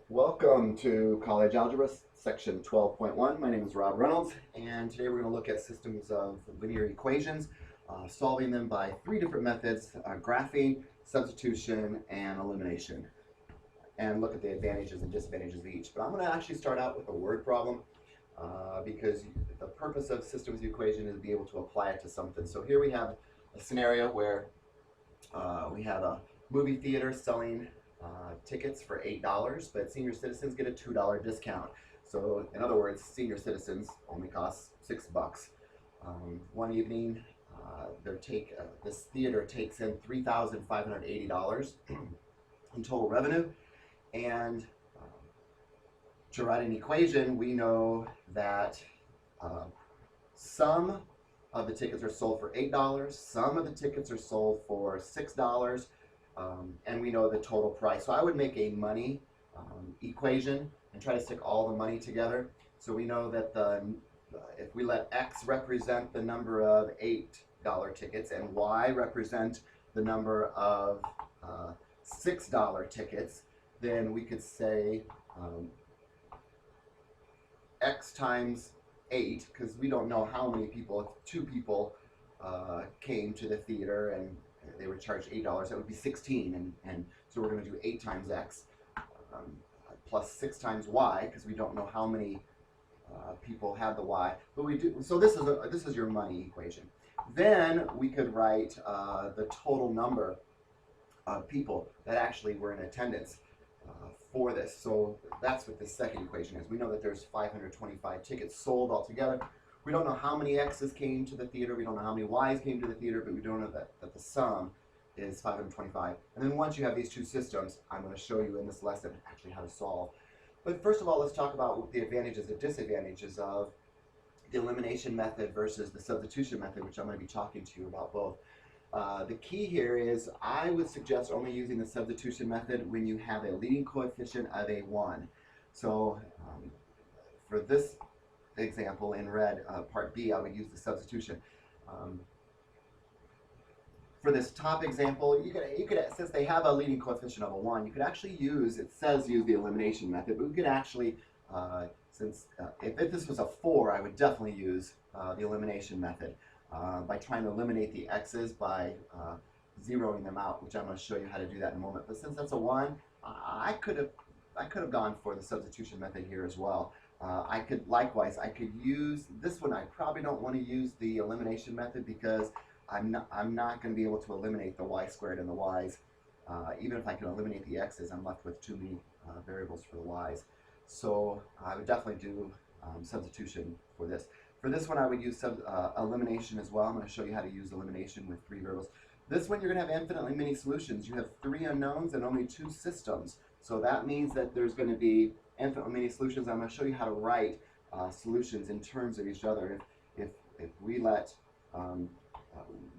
Welcome to College Algebra section 12.1. My name is Rob Reynolds, and today we're going to look at systems of linear equations, solving them by three different methods: graphing, substitution, and elimination, and look at the advantages and disadvantages of each. But I'm going to actually start out with a word problem because the purpose of systems of equation is to be able to apply it to something. So here we have a scenario where we have a movie theater selling tickets for $8, but senior citizens get a $2 discount. So in other words, senior citizens only cost $6. One evening, this theater takes in $3,580 in total revenue, and to write an equation, we know that some of the tickets are sold for $8, some of the tickets are sold for $6, and we know the total price. So I would make a money equation and try to stick all the money together. So we know that if we let X represent the number of $8 tickets and Y represent the number of $6 tickets, then we could say X times 8, because we don't know how many people. If 2 people came to the theater and they were charged $8, that would be 16, and so we're going to do 8 times X plus 6 times Y, because we don't know how many people had the Y, but we do. So this is your money equation. Then we could write the total number of people that actually were in attendance for this. So that's what this second equation is. We know that there's 525 tickets sold altogether. We don't know how many X's came to the theater. We don't know how many Y's came to the theater, but we don't know that the sum is 525. And then once you have these two systems, I'm going to show you in this lesson actually how to solve. But first of all, let's talk about the advantages and disadvantages of the elimination method versus the substitution method, which I'm going to be talking to you about both. The key here is I would suggest only using the substitution method when you have a leading coefficient of a 1. So for this example in red, part B, I would use the substitution. For this top example, you could, since they have a leading coefficient of a 1, you could actually use, it says use the elimination method, but we could actually, if this was a 4, I would definitely use the elimination method by trying to eliminate the x's by zeroing them out, which I'm going to show you how to do that in a moment. But since that's a 1, I could have gone for the substitution method here as well. I could use this one. I probably don't want to use the elimination method because I'm not going to be able to eliminate the y squared and the y's. Even if I can eliminate the x's, I'm left with too many variables for the y's. So I would definitely do substitution for this. For this one, I would use elimination as well. I'm going to show you how to use elimination with 3 variables. This one, you're going to have infinitely many solutions. You have 3 unknowns and only 2 systems. So that means that there's going to be infinitely many solutions. I'm going to show you how to write solutions in terms of each other. If we let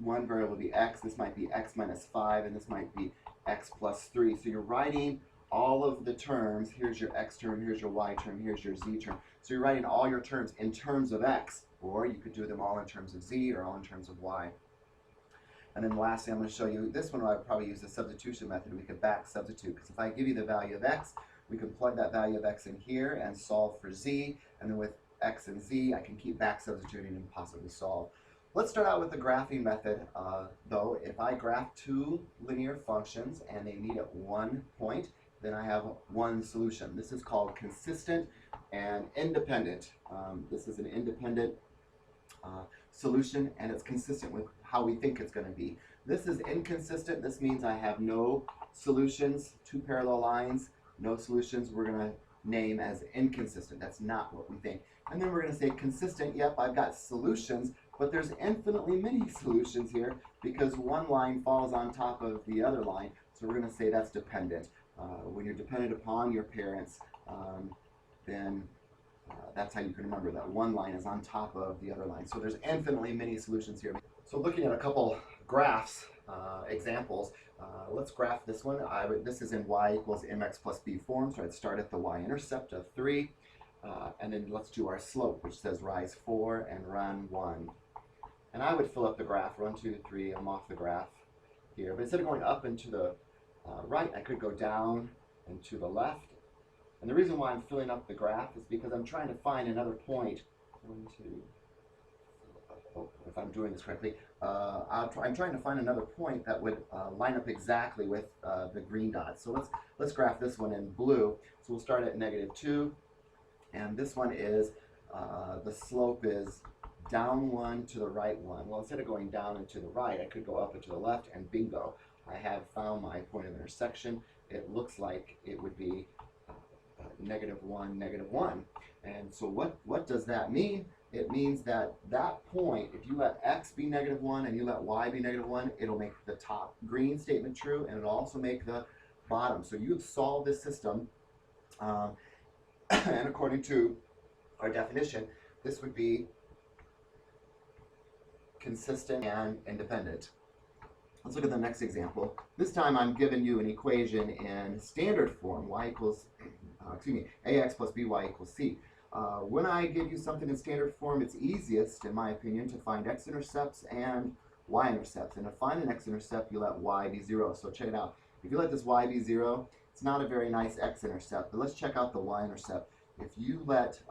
one variable be x, this might be x minus 5, and this might be x plus 3. So you're writing all of the terms. Here's your x term, here's your y term, here's your z term. So you're writing all your terms in terms of x, or you could do them all in terms of z or all in terms of y. And then lastly, I'm going to show you this one where I would probably use the substitution method. We could back substitute, because if I give you the value of x, we can plug that value of x in here and solve for z, and then with x and z, I can keep back substituting and possibly solve. Let's start out with the graphing method, though. If I graph 2 linear functions and they meet at one point, then I have one solution. This is called consistent and independent. This is an independent solution, and it's consistent with how we think it's going to be. This is inconsistent. This means I have no solutions, 2 parallel lines, no solutions. We're going to name as inconsistent. That's not what we think. And then we're going to say consistent. Yep, I've got solutions, but there's infinitely many solutions here because one line falls on top of the other line. So we're going to say that's dependent. When you're dependent upon your parents, then that's how you can remember that one line is on top of the other line. So there's infinitely many solutions here. So looking at a couple graphs, examples, let's graph this one. This is in y equals mx plus b form, so I'd start at the y-intercept of 3, and then let's do our slope, which says rise 4 and run 1. And I would fill up the graph, 1, 2, 3, I'm off the graph here. But instead of going up and to the right, I could go down and to the left And the reason why I'm filling up the graph is because I'm trying to find another point. If I'm doing this correctly, I'm trying to find another point that would line up exactly with the green dots. So let's graph this one in blue. So we'll start at -2, and this one is the slope is down 1 to the right 1. Well, instead of going down and to the right, I could go up and to the left, and bingo, I have found my point of intersection. It looks like it would be -1, -1. And so what does that mean? It means that that point, if you let x be -1 and you let y be -1, it'll make the top green statement true, and it'll also make the bottom. So you've solved this system, and according to our definition, this would be consistent and independent. Let's look at the next example. This time I'm giving you an equation in standard form, ax plus by equals c. When I give you something in standard form, it's easiest, in my opinion, to find x-intercepts and y-intercepts. And to find an x-intercept, you let y be 0. So check it out. If you let this y be 0, it's not a very nice x-intercept. But let's check out the y-intercept. If you let,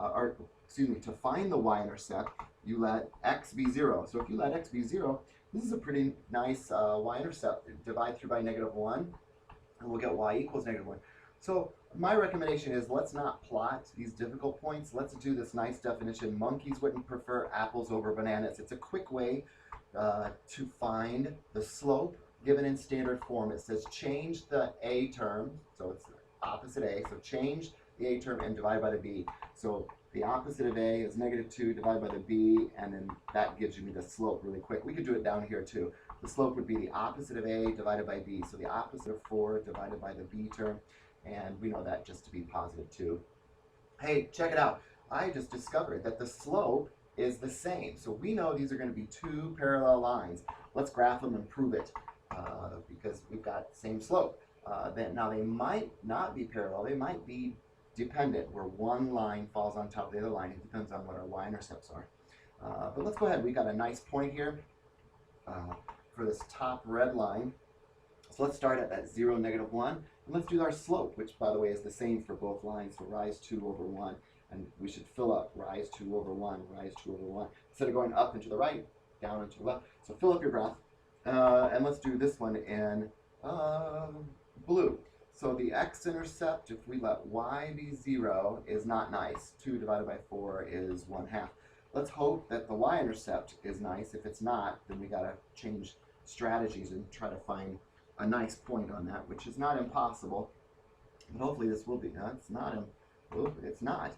to find the y-intercept, you let x be 0. So if you let x be 0, this is a pretty nice y-intercept. Divide through by -1, and we'll get y equals -1. So my recommendation is let's not plot these difficult points. Let's do this nice definition. Monkeys wouldn't prefer apples over bananas. It's a quick way to find the slope given in standard form. It says change the a term, so it's opposite a, so change the a term and divide by the b. So the opposite of a is -2 divided by the b, and then that gives you the slope really quick. We could do it down here too. The slope would be the opposite of a divided by b, so the opposite of 4 divided by the b term, and we know that just to be +2. Hey, check it out. I just discovered that the slope is the same. So we know these are going to be two parallel lines. Let's graph them and prove it because we've got the same slope. Now they might not be parallel. They might be dependent, where one line falls on top of the other line. It depends on what our y-intercepts are. But let's go ahead. We got a nice point here for this top red line. So let's start at that 0, -1. And let's do our slope, which, by the way, is the same for both lines. So rise 2 over 1. And we should fill up rise 2 over 1, rise 2 over 1. Instead of going up and to the right, down and to the left. So fill up your graph. And let's do this one in blue. So the x-intercept, if we let y be 0, is not nice. 2 divided by 4 is 1/2. Let's hope that the y-intercept is nice. If it's not, then we got to change strategies and try to find a nice point on that, which is not impossible. But hopefully this will be. It's not. It's not.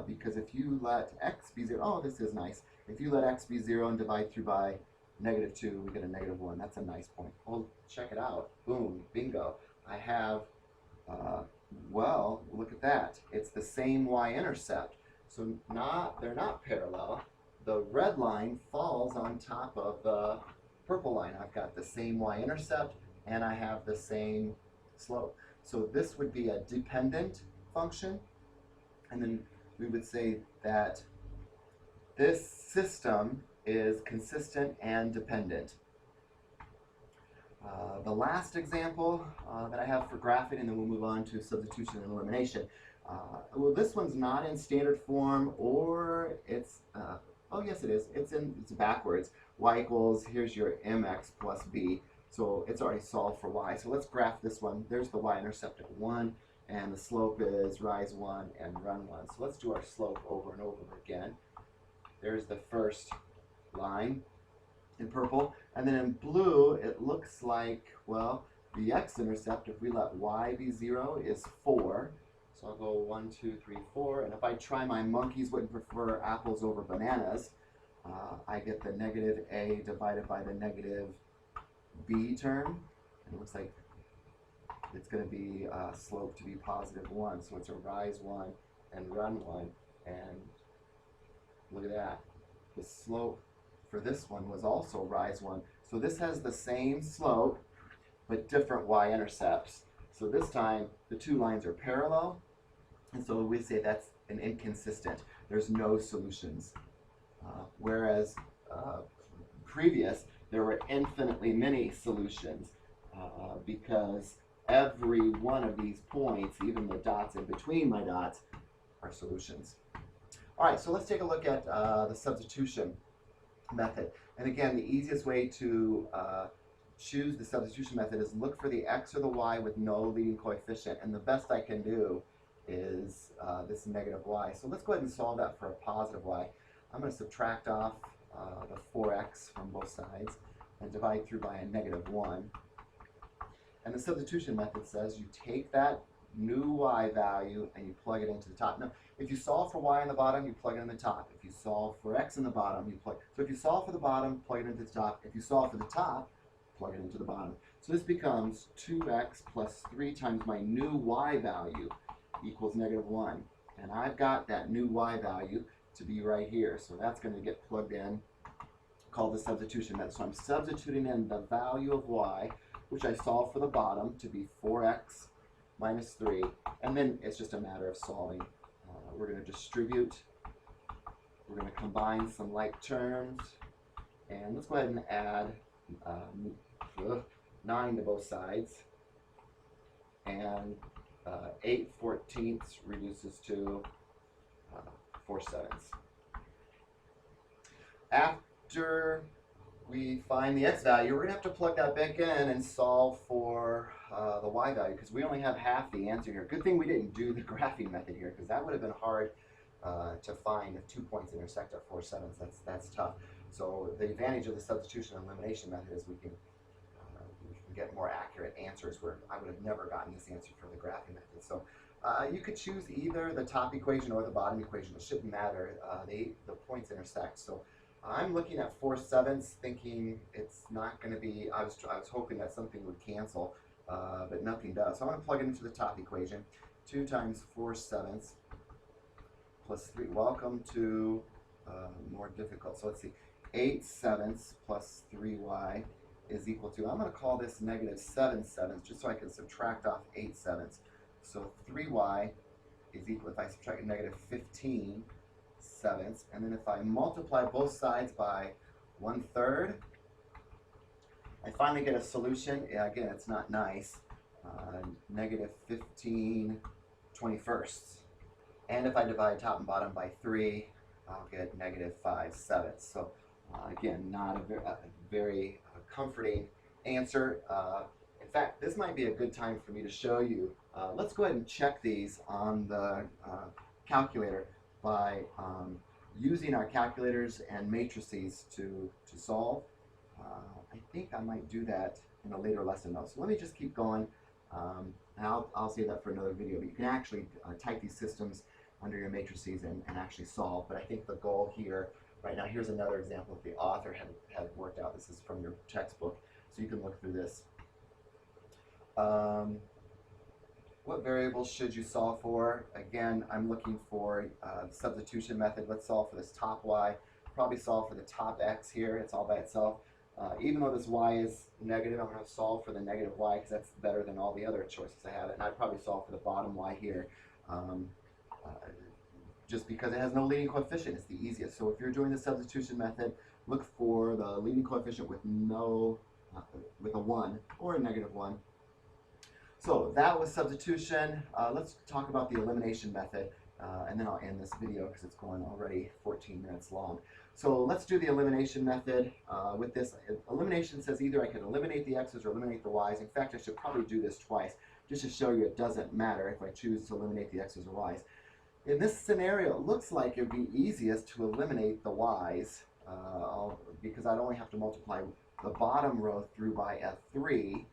Because if you let x be 0, oh, this is nice. If you let x be 0 and divide through by -2, we get a -1. That's a nice point. Well, check it out. Boom, bingo. I have, well, look at that. It's the same y-intercept. So they're not parallel. The red line falls on top of the purple line. I've got the same y-intercept and I have the same slope. So this would be a dependent function. And then we would say that this system is consistent and dependent. The last example that I have for graphing, and then we'll move on to substitution and elimination. Well, this one's not in standard form, or it's, oh yes it is, it's backwards. Y equals, here's your mx plus b, so it's already solved for y. So let's graph this one. There's the y-intercept at 1, and the slope is rise 1 and run 1. So let's do our slope over and over again. There's the first line in purple, and then in blue it looks like, well, the x-intercept, if we let y be 0, is 4. So I'll go 1, 2, 3, 4, and if I try my monkeys wouldn't prefer apples over bananas, I get the -a divided by the -b term. And it looks like it's going to be slope to be +1, so it's a rise 1 and run 1, and look at that. The slope for this one was also rise 1. So this has the same slope, but different y-intercepts. So this time, the two lines are parallel, and so we say that's an inconsistent. There's no solutions. Whereas previous, there were infinitely many solutions because every one of these points, even the dots in between my dots, are solutions. All right, so let's take a look at the substitution method. And again, the easiest way to choose the substitution method is look for the x or the y with no leading coefficient. And the best I can do is this negative y. So let's go ahead and solve that for a positive y. I'm going to subtract off the 4x from both sides and divide through by a negative 1. And the substitution method says you take that new y value and you plug it into the top. Now, if you solve for y in the bottom, you plug it in the top. If you solve for x in the bottom, you plug. So if you solve for the bottom, plug it into the top. If you solve for the top, plug it into the bottom. So this becomes 2x plus 3 times my new y value equals negative 1. And I've got that new y value to be right here. So that's going to get plugged in, called the substitution method. So I'm substituting in the value of y, which I solve for the bottom to be 4x minus 3. And then it's just a matter of solving. We're going to distribute. We're going to combine some like terms. And let's go ahead and add 9 to both sides. And 8/14 reduces to 4/7. After we find the x value, we're going to have to plug that back in and solve for the y value, because we only have half the answer here. Good thing we didn't do the graphing method here, because that would have been hard to find if 2 points intersect at 4/7. That's tough. So the advantage of the substitution and elimination method is we can get more accurate answers, where I would have never gotten this answer for the graphing method. So you could choose either the top equation or the bottom equation. It shouldn't matter. The points intersect. So I'm looking at 4/7, thinking it's not going to be. I was hoping that something would cancel, but nothing does. So I'm going to plug it into the top equation. 2 times 4/7 plus 3. Welcome to more difficult. So let's see. 8/7 plus 3y is equal to, I'm going to call this negative 7/7 just so I can subtract off 8/7. So 3y is equal, if I subtract negative 15/7, and then if I multiply both sides by 1/3, I finally get a solution. Yeah, again, it's not nice. Negative 15/21. And if I divide top and bottom by 3, I'll get negative 5/7. So again, not a very comforting answer. In fact, this might be a good time for me to show you. Let's go ahead and check these on the calculator by using our calculators and matrices to solve. I think I might do that in a later lesson though. So let me just keep going. And I'll save that for another video. But you can actually type these systems under your matrices and actually solve. But I think the goal here, right now, here's another example that the author had worked out. This is from your textbook, so you can look through this. What variables should you solve for? Again, I'm looking for the substitution method. Let's solve for this top y. Probably solve for the top x here. It's all by itself. Even though this y is negative, I'm going to solve for the negative y because that's better than all the other choices I have. And I'd probably solve for the bottom y here. Just because it has no leading coefficient, it's the easiest. So if you're doing the substitution method, look for the leading coefficient with with a 1 or a negative 1. So that was substitution. Let's talk about the elimination method, and then I'll end this video because it's going already 14 minutes long. So let's do the elimination method. With this, elimination says either I can eliminate the x's or eliminate the y's. In fact, I should probably do this twice just to show you it doesn't matter if I choose to eliminate the x's or y's. In this scenario, it looks like it would be easiest to eliminate the y's because I'd only have to multiply the bottom row through by a 3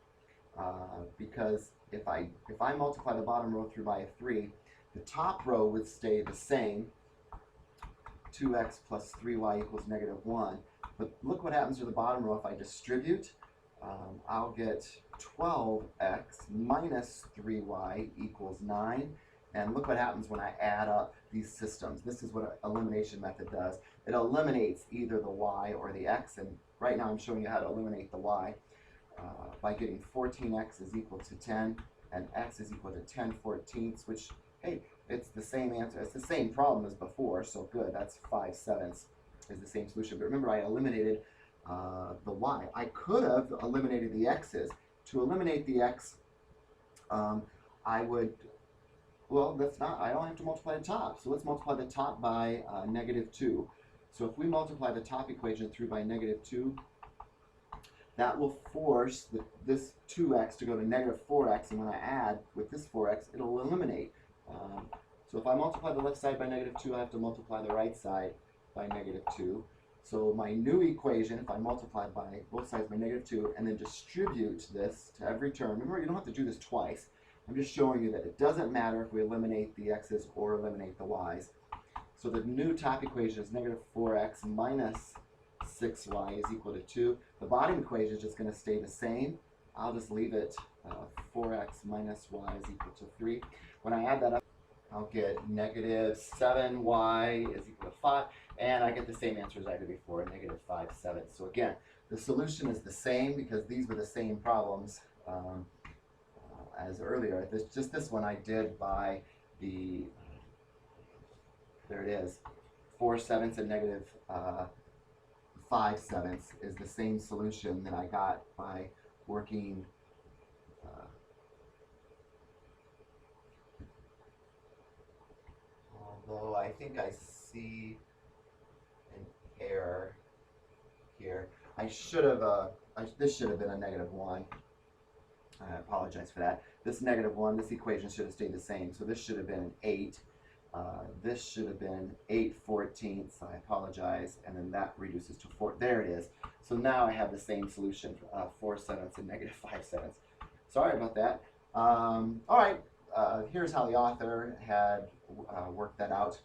because if I multiply the bottom row through by a 3, the top row would stay the same, 2x plus 3y equals negative 1. But look what happens to the bottom row if I distribute. I'll get 12x minus 3y equals 9. And look what happens when I add up these systems. This is what an elimination method does. It eliminates either the y or the x. And right now I'm showing you how to eliminate the y by getting 14x is equal to 10 and x is equal to 10/14, which, hey, it's the same answer. It's the same problem as before, so good. That's 5/7 is the same solution. But remember, I eliminated the y. I could have eliminated the x's. To eliminate the x, I would, well, that's not, I don't have to multiply the top. So let's multiply the top by -2. So if we multiply the top equation through by -2, that will force this 2x to go to -4x, and when I add with this 4x, it'll eliminate. So if I multiply the left side by -2, I have to multiply the right side by -2. So my new equation, if I multiply by both sides by -2 and then distribute this to every term, remember you don't have to do this twice. I'm just showing you that it doesn't matter if we eliminate the x's or eliminate the y's. So the new top equation is -4x minus 6y is equal to 2. The bottom equation is just going to stay the same. I'll just leave it 4x minus y is equal to 3. When I add that up, I'll get -7y is equal to 5, and I get the same answer as I did before, -5/7. So again, the solution is the same because these were the same problems as earlier. This one I did by the, there it is, 4/7 and -5/7 is the same solution that I got by working although I think I see an error here. I should have, this should have been a -1. I apologize for that. This -1, this equation should have stayed the same. So this should have been an 8. This should have been 8/14. I apologize. And then that reduces to 4. There it is. So now I have the same solution, 4/7 and -5/7. Sorry about that. All right. Here's how the author had worked that out.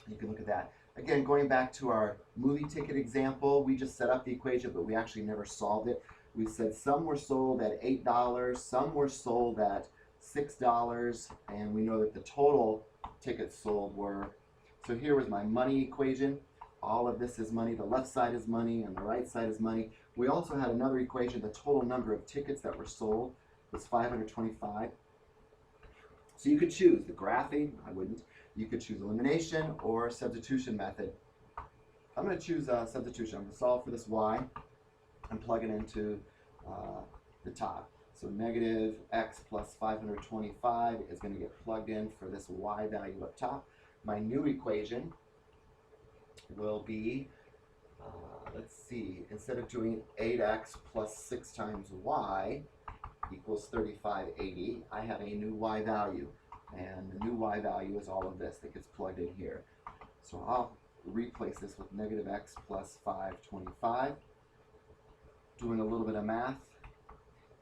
You can look at that. Again, going back to our movie ticket example, we just set up the equation, but we actually never solved it. We said some were sold at $8, some were sold at $6, and we know that the total tickets sold were, so here was my money equation. All of this is money, the left side is money, and the right side is money. We also had another equation, the total number of tickets that were sold was 525. So you could choose the graphing, I wouldn't. You could choose elimination or substitution method. I'm going to choose substitution. I'm going to solve for this y and plug it into the top. So -x plus 525 is going to get plugged in for this y value up top. My new equation will be, let's see, instead of doing 8x plus 6 times y equals 3580, I have a new y value. And the new y value is all of this that gets plugged in here. So I'll replace this with -x plus 525. Doing a little bit of math,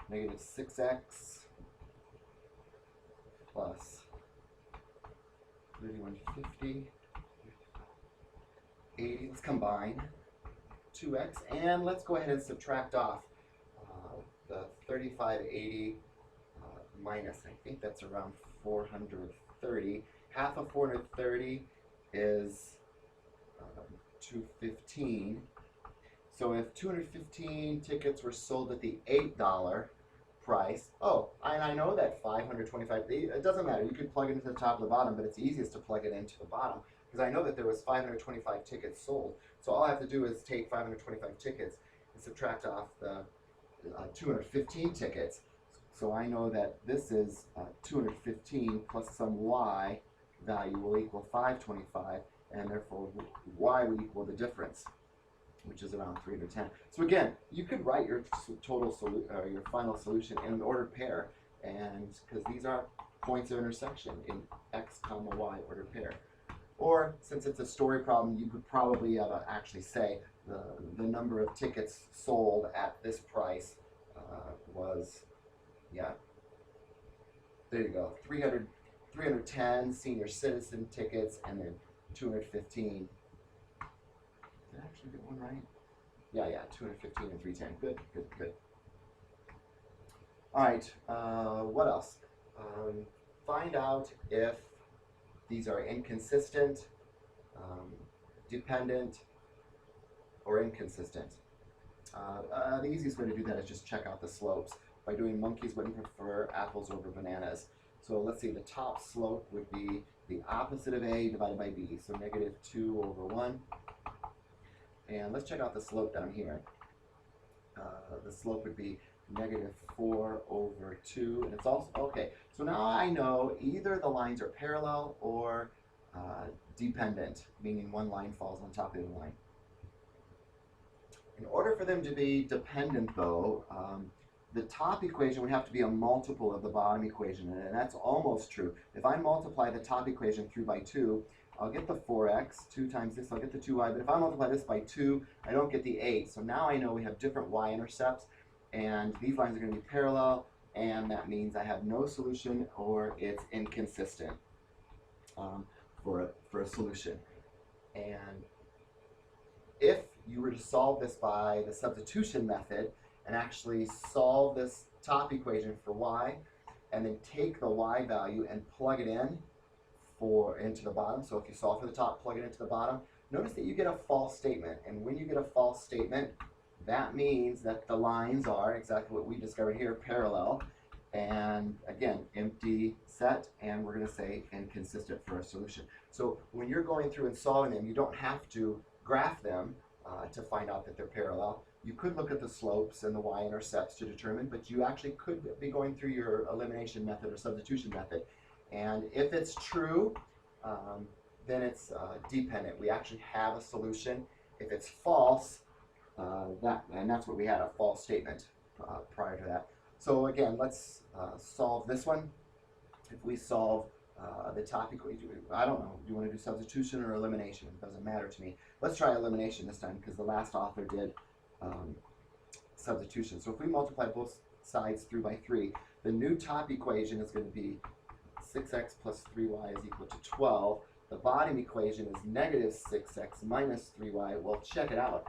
-6x plus 3150, 80, let's combine 2x, and let's go ahead and subtract off the 3580 minus, I think that's around 430. Half of 430 is 215. So if 215 tickets were sold at the $8 price, and I know that 525, it doesn't matter, you could plug it into the top or the bottom, but it's easiest to plug it into the bottom, because I know that there was 525 tickets sold. So all I have to do is take 525 tickets and subtract off the 215 tickets. So I know that this is 215 plus some y value will equal 525, and therefore y would equal the difference, which is around 310. So again, you could write your your final solution in an ordered pair, and because these are points of intersection in x comma y ordered pair. Or since it's a story problem, you could probably actually say the number of tickets sold at this price was, yeah, there you go, 310 senior citizen tickets, and then 215. Did I actually get one right? Yeah, 215 and 310. Good. All right, what else? Find out if these are inconsistent, dependent, or inconsistent. The easiest way to do that is just check out the slopes by doing monkeys wouldn't prefer apples over bananas. So let's see, the top slope would be the opposite of A divided by B, so -2/1. And let's check out the slope down here. The slope would be negative 4 over 2, and it's also, okay, so now I know either the lines are parallel or dependent, meaning one line falls on top of the other line. In order for them to be dependent, though, the top equation would have to be a multiple of the bottom equation, and that's almost true. If I multiply the top equation through by 2, I'll get the 4x, 2 times this, I'll get the 2y, but if I multiply this by 2, I don't get the 8. So now I know we have different y-intercepts, and these lines are going to be parallel, and that means I have no solution or it's inconsistent for a solution. And if you were to solve this by the substitution method and actually solve this top equation for y, and then take the y value and plug it into the bottom. So if you solve for the top, plug it into the bottom. Notice that you get a false statement, and when you get a false statement, that means that the lines are exactly what we discovered here, parallel, and again, empty set, and we're going to say inconsistent for a solution. So when you're going through and solving them, you don't have to graph them to find out that they're parallel. You could look at the slopes and the y-intercepts to determine, but you actually could be going through your elimination method or substitution method. And if it's true, then it's dependent. We actually have a solution. If it's false, and that's what we had, a false statement prior to that. So again, let's solve this one. If we solve the top equation, I don't know, do you want to do substitution or elimination? It doesn't matter to me. Let's try elimination this time because the last author did substitution. So if we multiply both sides through by 3, the new top equation is going to be 6x plus 3y is equal to 12. The bottom equation is negative 6x minus 3y. Well, check it out.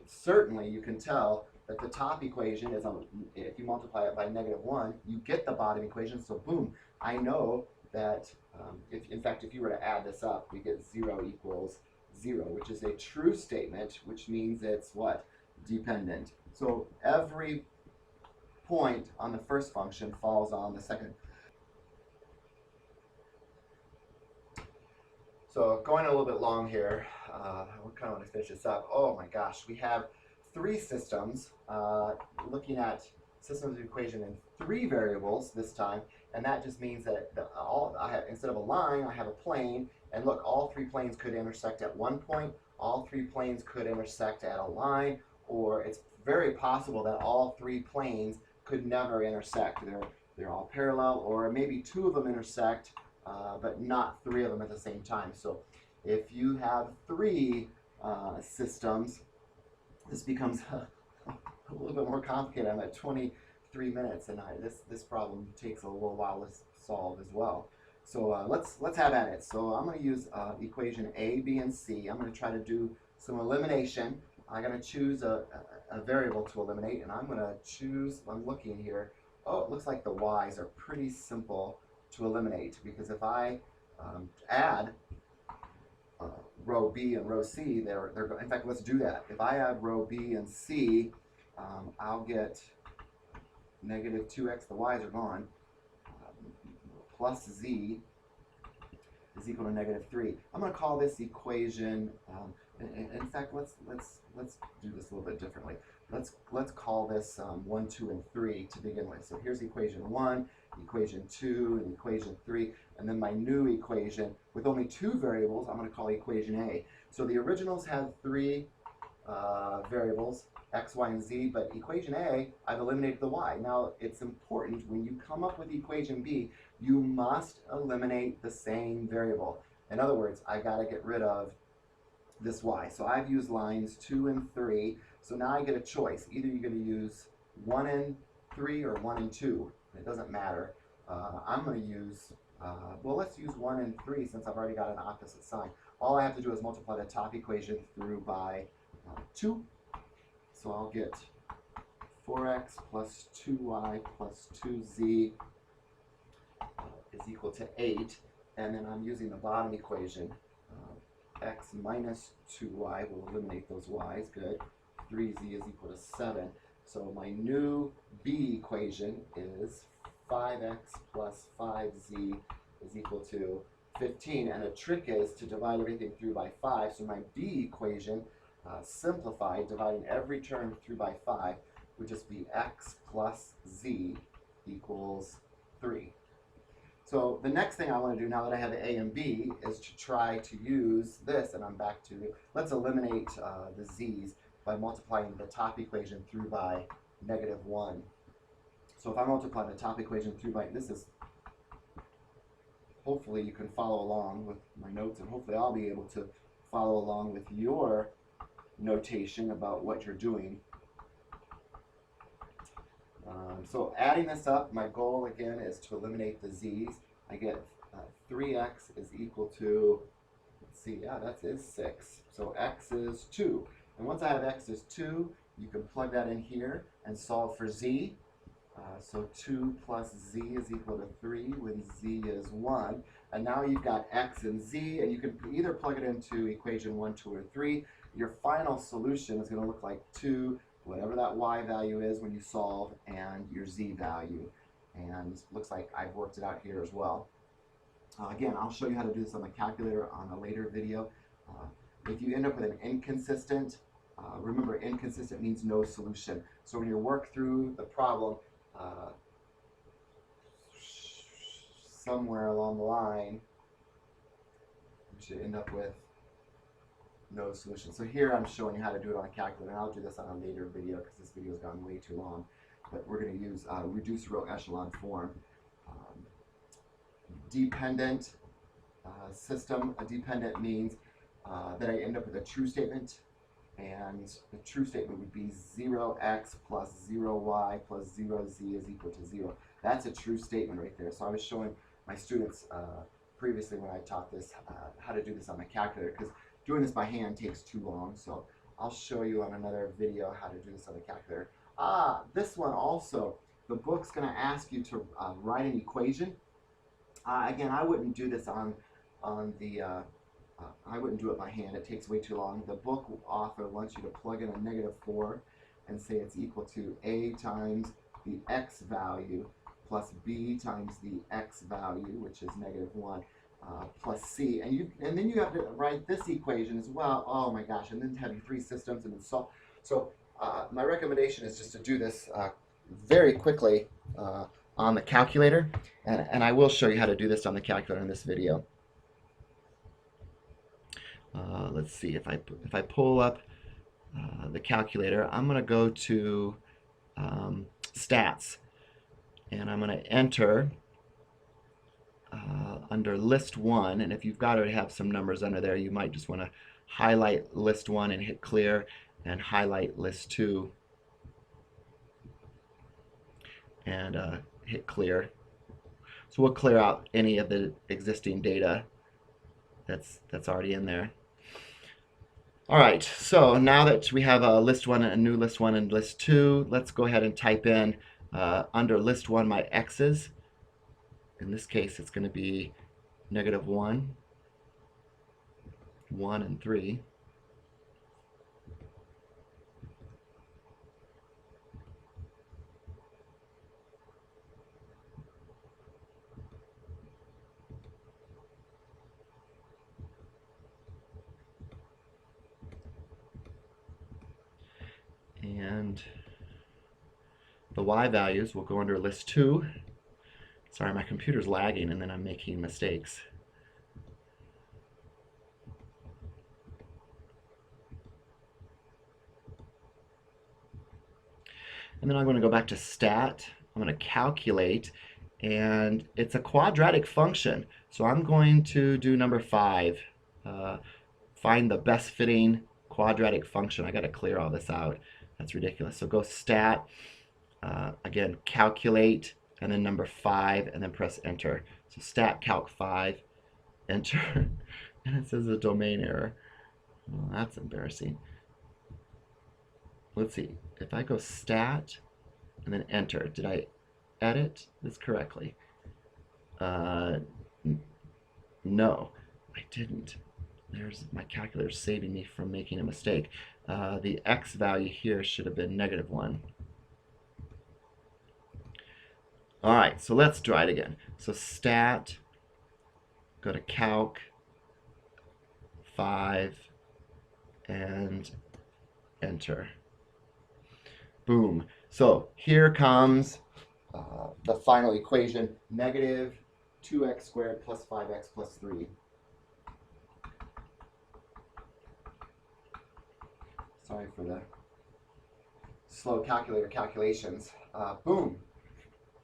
Certainly you can tell that the top equation is, if you multiply it by negative 1, you get the bottom equation. So boom, I know that, in fact, if you were to add this up, we get 0 equals 0, which is a true statement, which means it's what? Dependent. So every point on the first function falls on the second. So going a little bit long here, I kind of want to finish this up. Oh my gosh, we have 3 systems, looking at systems of equation in 3 variables this time, and that just means that instead of a line, I have a plane, and look, all 3 planes could intersect at one point, all 3 planes could intersect at a line, or it's very possible that all 3 planes could never intersect. They're all parallel, or maybe 2 of them intersect, but not 3 of them at the same time. So if you have 3 systems, this becomes a little bit more complicated. I'm at 23 minutes, and this problem takes a little while to solve as well. So let's have at it. So I'm going to use equation A, B, and C. I'm going to try to do some elimination. I'm going to choose a variable to eliminate, and I'm going to choose, I'm looking here, oh, it looks like the y's are pretty simple to eliminate, because if I add row B and row C, in fact, let's do that. If I add row B and C, I'll get negative 2x, the y's are gone, plus z is equal to negative 3. I'm going to call this equation, in fact, let's do this a little bit differently. Let's call this 1, 2, and 3 to begin with. So here's equation 1, equation 2, and equation 3, and then my new equation with only 2 variables, I'm going to call equation A. So the originals had 3 variables, x, y, and z, but equation A, I've eliminated the y. Now, it's important when you come up with equation B, you must eliminate the same variable. In other words, I got to get rid of this y. So I've used lines 2 and 3. So now I get a choice. Either you're going to use 1 and 3 or 1 and 2. It doesn't matter. I'm going to use, well, let's use 1 and 3 since I've already got an opposite sign. All I have to do is multiply the top equation through by 2. So I'll get 4x plus 2y plus 2z is equal to 8. And then I'm using the bottom equation. X minus 2y will eliminate those y's, good. 3z is equal to 7. So my new B equation is 5x plus 5z is equal to 15. And the trick is to divide everything through by 5. So my B equation, simplified, dividing every term through by 5, would just be x plus z equals 3. So the next thing I want to do now that I have a and b is to try to use this, and I'm back to, let's eliminate the z's by multiplying the top equation through by -1. So if I multiply the top equation through by, this is, hopefully you can follow along with my notes, and hopefully I'll be able to follow along with your notation about what you're doing. So adding this up, my goal again is to eliminate the z's. I get 3x is equal to, let's see, yeah, that is 6. So x is 2. And once I have x is 2, you can plug that in here and solve for z. So 2 plus z is equal to 3 when z is 1. And now you've got x and z, and you can either plug it into equation 1, 2, or 3. Your final solution is going to look like 2, whatever that y value is when you solve, and your z value. And looks like I've worked it out here as well. Again, I'll show you how to do this on the calculator on a later video. If you end up with an inconsistent, remember inconsistent means no solution. So when you work through the problem, somewhere along the line, you should end up with no solution. So here I'm showing you how to do it on a calculator, and I'll do this on a later video because this video has gone way too long. But we're going to use reduced row echelon form. Dependent system. A dependent means that I end up with a true statement, and the true statement would be 0x plus 0y plus 0z is equal to 0. That's a true statement right there. So I was showing my students previously when I taught this how to do this on my calculator, because doing this by hand takes too long. So I'll show you on another video how to do this on the calculator. This one also, the book's going to ask you to write an equation. Again, I wouldn't do this on the, I wouldn't do it by hand. It takes way too long. The book author wants you to plug in a -4 and say it's equal to a times the x value plus b times the x value, which is -1, plus c. And then you have to write this equation as well. Oh my gosh, and then have your 3 systems and then solve. So my recommendation is just to do this very quickly on the calculator, and I will show you how to do this on the calculator in this video. Let's see, if I pull up the calculator, I'm going to go to stats, and I'm going to enter under list 1, and if you've got to have some numbers under there, you might just want to highlight list 1 and hit clear, and highlight list 2 and hit clear. So we'll clear out any of the existing data that's already in there. All right, so now that we have a list 1, a new list 1, and list 2, let's go ahead and type in under list 1 my x's. In this case, it's going to be -1, 1, and 3. And the y values will go under list 2. Sorry, my computer's lagging and then I'm making mistakes. And then I'm going to go back to stat. I'm going to calculate, and it's a quadratic function. So I'm going to do number 5. Find the best fitting quadratic function. I got to clear all this out. That's ridiculous. So go stat, again, calculate, and then number 5, and then press enter. So stat calc 5, enter, and it says a domain error. Well, that's embarrassing. Let's see, if I go stat and then enter, did I edit this correctly? No, I didn't. There's my calculator saving me from making a mistake. The x value here should have been -1. All right, so let's try it again. So stat, go to calc 5, and enter. Boom. So here comes the final equation, negative 2x squared plus 5x plus 3. Sorry for the slow calculator calculations. Boom.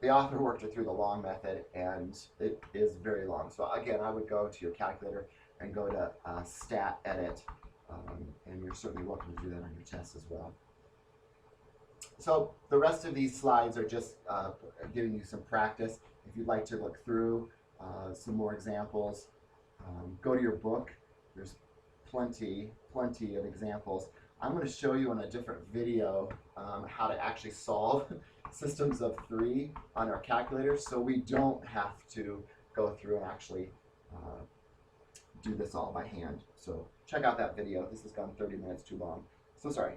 The author worked it through the long method, and it is very long. So again, I would go to your calculator and go to stat edit, and you're certainly welcome to do that on your test as well. So the rest of these slides are just giving you some practice. If you'd like to look through some more examples, go to your book. There's plenty of examples. I'm going to show you in a different video how to actually solve systems of 3 on our calculator, so we don't have to go through and actually do this all by hand. So check out that video. This has gone 30 minutes too long. So sorry.